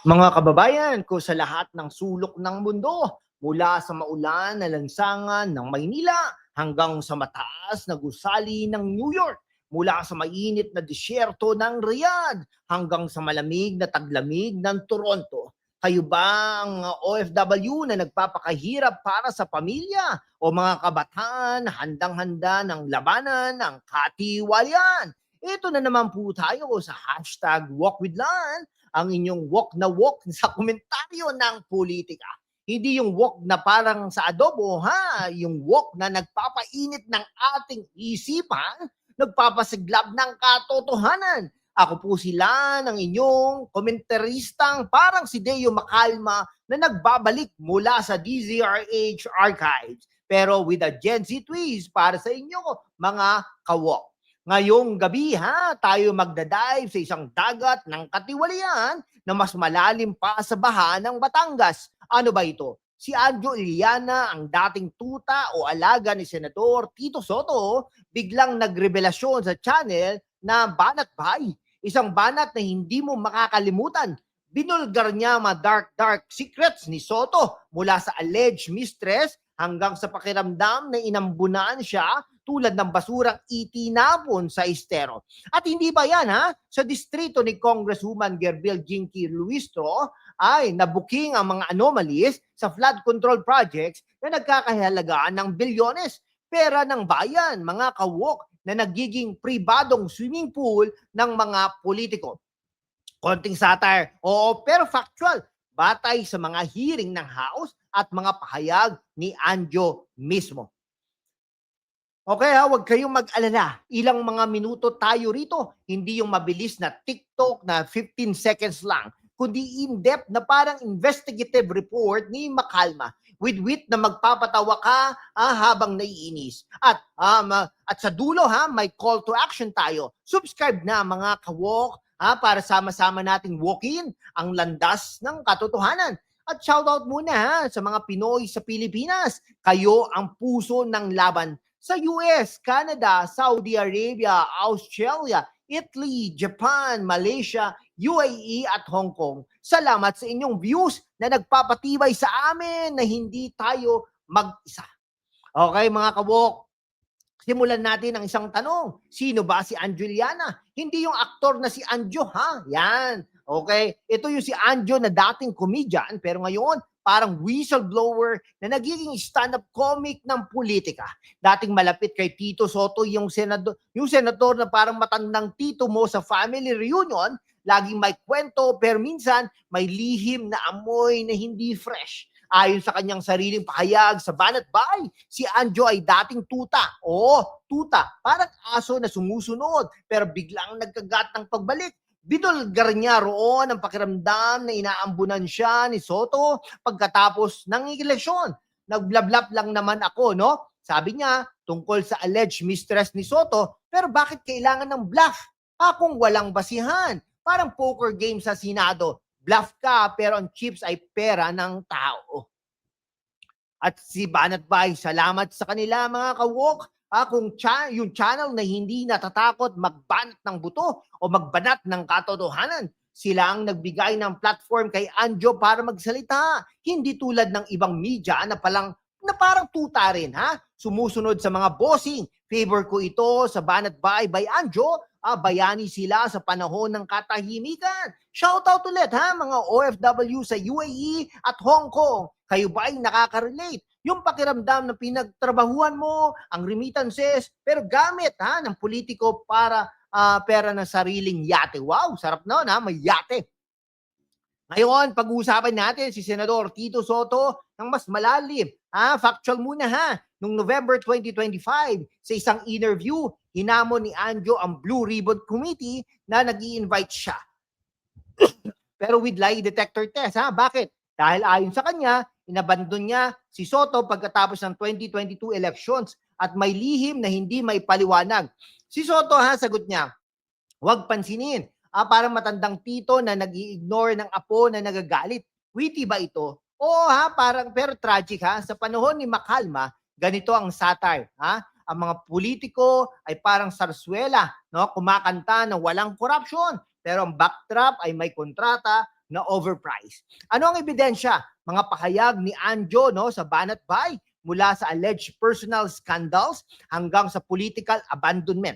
Mga kababayan ko sa lahat ng sulok ng mundo, mula sa maulan na lansangan ng Maynila hanggang sa mataas na gusali ng New York, mula sa mainit na disyerto ng Riyadh hanggang sa malamig na taglamig ng Toronto. Kayo ba ang OFW na nagpapakahirap para sa pamilya o mga kabataan na handang-handa ng labanan ng katiwalian? Ito na naman po tayo sa hashtag Walk with Lan, ang inyong walk na walk sa komentaryo ng politika. Hindi yung walk na parang sa adobo, ha? Yung walk na nagpapainit ng ating isipan, nagpapasiglab ng katotohanan. Ako po sila ng inyong komentaristang parang si Deo Macalma na nagbabalik mula sa DZRH archives. Pero with a Gen Z twist para sa inyo, mga kawok. Ngayong gabi ha, tayo magdadive sa isang dagat ng katiwalian na mas malalim pa sa baha ng Batangas. Ano ba ito? Si Anjo Iliana, ang dating tuta o alaga ni Senador Tito Soto, biglang nagrevelasyon sa channel na banat bay. Isang banat na hindi mo makakalimutan. Binulgar niya mga dark secrets ni Soto mula sa alleged mistress hanggang sa pakiramdam na inambunan siya tulad ng basurang itinapon sa estero. At hindi pa yan ha, sa distrito ni Congresswoman Gerbel Jinky Luistro ay nabuking ang mga anomalies sa flood control projects na nagkakahalagaan ng bilyones. Pera ng bayan, mga kawok na nagiging pribadong swimming pool ng mga politiko. Konting satire, oo, pero factual. Batay sa mga hearing ng House at mga pahayag ni Anjo mismo. Okay ha, huwag kayong mag-alala. Ilang mga minuto tayo rito. Hindi yung mabilis na TikTok na 15 seconds lang, kundi in-depth na parang investigative report ni Macalma with wit na magpapatawa ka habang naiinis. At sa dulo ha, may call to action tayo. Subscribe na mga kawok para sama-sama nating walk-in ang landas ng katotohanan. At shoutout muna sa mga Pinoy sa Pilipinas. Kayo ang puso ng laban sa US, Canada, Saudi Arabia, Australia, Italy, Japan, Malaysia, UAE at Hong Kong. Salamat sa inyong views na nagpapatibay sa amin na hindi tayo mag-isa. Okay mga kabok, simulan natin ang isang tanong. Sino ba si Anjuliana? Hindi yung aktor na si Anjo ha? Yan. Okay? Ito yung si Anjo na dating comedian pero ngayon parang whistleblower na nagiging stand-up comic ng politika. Dating malapit kay Tito Soto yung senador na parang matandang tito mo sa family reunion, laging may kwento pero minsan may lihim na amoy na hindi fresh. Ayon sa kanyang sariling pahayag sa Banat Bay, si Anjo ay dating tuta. Oo, tuta. Parang aso na sumusunod pero biglang nagkagat ng pagbalik. Binulgar niya roon ang pakiramdam na inaambunan siya ni Soto pagkatapos ng eleksyon. Nagblablap lang naman ako, no? Sabi niya, tungkol sa alleged mistress ni Soto, pero bakit kailangan ng bluff? Kung walang basihan. Parang poker game sa Senado. Bluff ka, pero ang chips ay pera ng tao. At si Banat Bay, salamat sa kanila mga kawok. Kung yung channel na hindi natatakot magbanat ng buto o magbanat ng katotohanan, sila ang nagbigay ng platform kay Anjo para magsalita. Hindi tulad ng ibang media na parang tuta rin ha. Sumusunod sa mga bossing. Favor ko ito sa Banat Bay by Anjo. Bayani sila sa panahon ng katahimikan. Shoutout ulit ha mga OFW sa UAE at Hong Kong. Kayo ba ay nakaka-relate? Yung pakiramdam na pinagtrabahuan mo, ang remittances, pero gamit ng politiko para pera ng sariling yate. Wow, sarap na may yate. Ngayon, pag-uusapan natin si Senador Tito Soto ng mas malalim. Factual muna Noong November 2025, sa isang interview, hinamon ni Anjo ang Blue Ribbon Committee na nag-i-invite siya. Pero with lie detector test. Bakit? Dahil ayon sa kanya, inabandon niya si Soto pagkatapos ng 2022 elections at may lihim na hindi may paliwanag. Si Soto sagot niya, huwag pansinin. Parang matandang tito na nag-i-ignore ng apo na nagagalit. Witty ba ito? Oo parang pero tragic Sa panahon ni Macalma, ganito ang satire. Ang mga politiko ay parang sarswela, no? Kumakanta ng walang korupsyon. Pero ang backdrop ay may kontrata, na overpriced. Ano ang ebidensya? Mga pahayag ni Anjo sa Banat Bay mula sa alleged personal scandals hanggang sa political abandonment.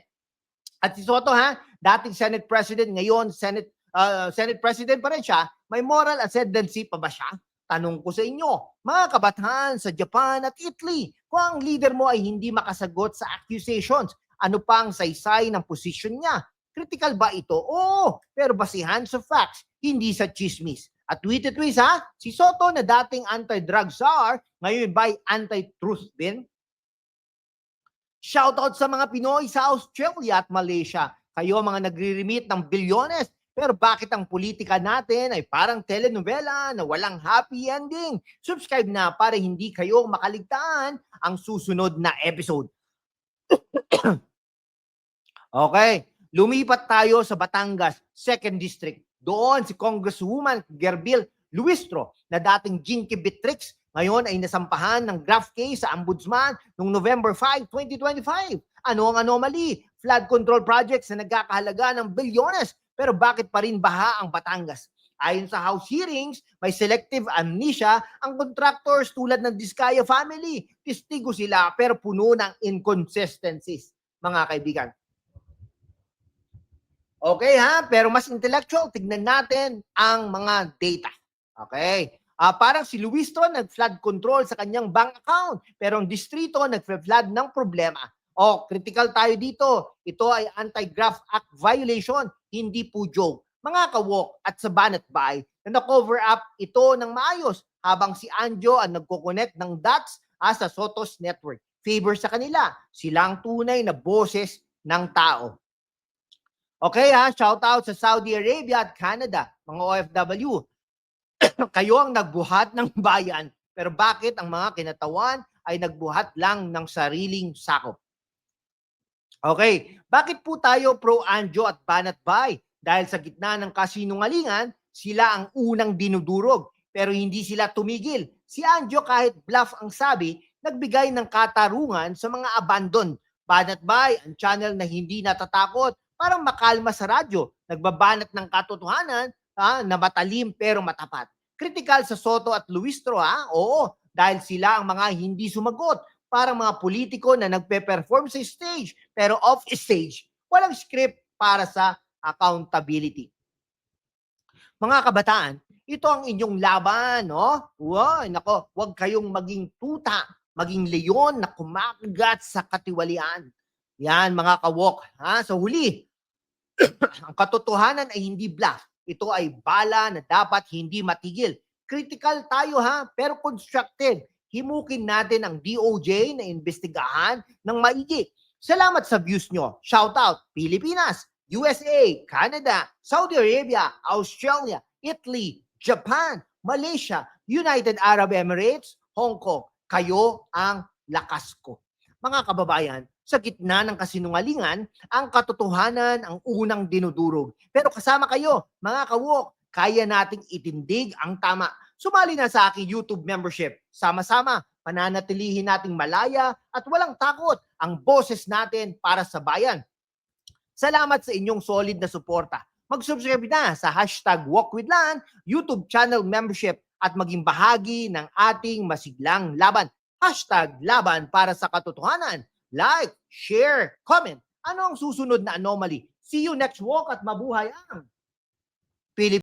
At si Soto dating Senate President, ngayon Senate President pa rin siya, may moral ascendancy pa ba siya? Tanong ko sa inyo, mga kabataan sa Japan at Italy, kung ang leader mo ay hindi makasagot sa accusations, ano pa ang saysay ng posisyon niya? Critical ba ito? Oo, pero basihan sa facts, hindi sa chismis. At tweet-tweet si Soto na dating anti-drug czar, ngayon by anti-truth din. Shoutout sa mga Pinoy sa Australia at Malaysia. Kayo mga nagre-remit ng bilyones. Pero bakit ang politika natin ay parang telenovela na walang happy ending? Subscribe na para hindi kayo makaligtaan ang susunod na episode. Okay, lumipat tayo sa Batangas, 2nd District. Doon si Congresswoman Gerbil Luistro na dating Jinky Beatrix ngayon ay nasampahan ng graft case sa Ombudsman noong November 5, 2025. Ano ang anomaly? Flood control projects na nagkakahalaga ng bilyones. Pero bakit pa rin baha ang Batangas? Ayon sa House hearings, may selective amnesia ang contractors tulad ng Diskaya family. Testigo sila pero puno ng inconsistencies, mga kaibigan. Okay pero mas intellectual, tignan natin ang mga data. Okay? Parang si Luistro nag-flood control sa kanyang bank account, pero ang distrito nag-flood ng problema. Critical tayo dito. Ito ay Anti-Graft Act violation, hindi po joke. Mga kawok at sa Banat Bay na na-cover up ito ng maayos habang si Anjo ang nagko-connect ng dots sa Soto's network. Favor sa kanila. Sila ang tunay na boses ng tao. Okay shout out sa Saudi Arabia at Canada, mga OFW. Kayo ang nagbuhat ng bayan, pero bakit ang mga kinatawan ay nagbuhat lang ng sariling sakop? Okay, bakit po tayo pro-Anjo at Banat Bay? Dahil sa gitna ng kasinungalingan, sila ang unang dinudurog, pero hindi sila tumigil. Si Anjo kahit bluff ang sabi, nagbigay ng katarungan sa mga abandon. Banat Bay, ang channel na hindi natatakot, parang makalma sa radyo, nagbabanat ng katotohanan na matalim pero matapat. Critical sa Soto at Luistro oo, dahil sila ang mga hindi sumagot, parang mga politiko na nagpe-perform sa stage pero off stage, walang script para sa accountability. Mga kabataan, ito ang inyong laban, nako, huwag kayong maging tuta, maging leon na kumakagat sa katiwalian. Yan mga kawok, sa huli, ang katotohanan ay hindi bluff. Ito ay bala na dapat hindi matigil. Critical tayo pero constructive. Himukin natin ang DOJ na imbestigahan ng maigi. Salamat sa views nyo. Shout out Pilipinas, USA, Canada, Saudi Arabia, Australia, Italy, Japan, Malaysia, United Arab Emirates, Hong Kong. Kayo ang lakas ko. Mga kababayan, sa gitna ng kasinungalingan, ang katotohanan ang unang dinudurog. Pero kasama kayo, mga kawok, kaya nating itindig ang tama. Sumali na sa aking YouTube membership. Sama-sama, pananatilihin nating malaya at walang takot ang boses natin para sa bayan. Salamat sa inyong solid na suporta. Mag-subscribe na sa #WalkWithLan, YouTube channel membership at maging bahagi ng ating masiglang laban. #laban para sa katotohanan. Like, share, comment. Ano ang susunod na anomaly? See you next walk at mabuhay ang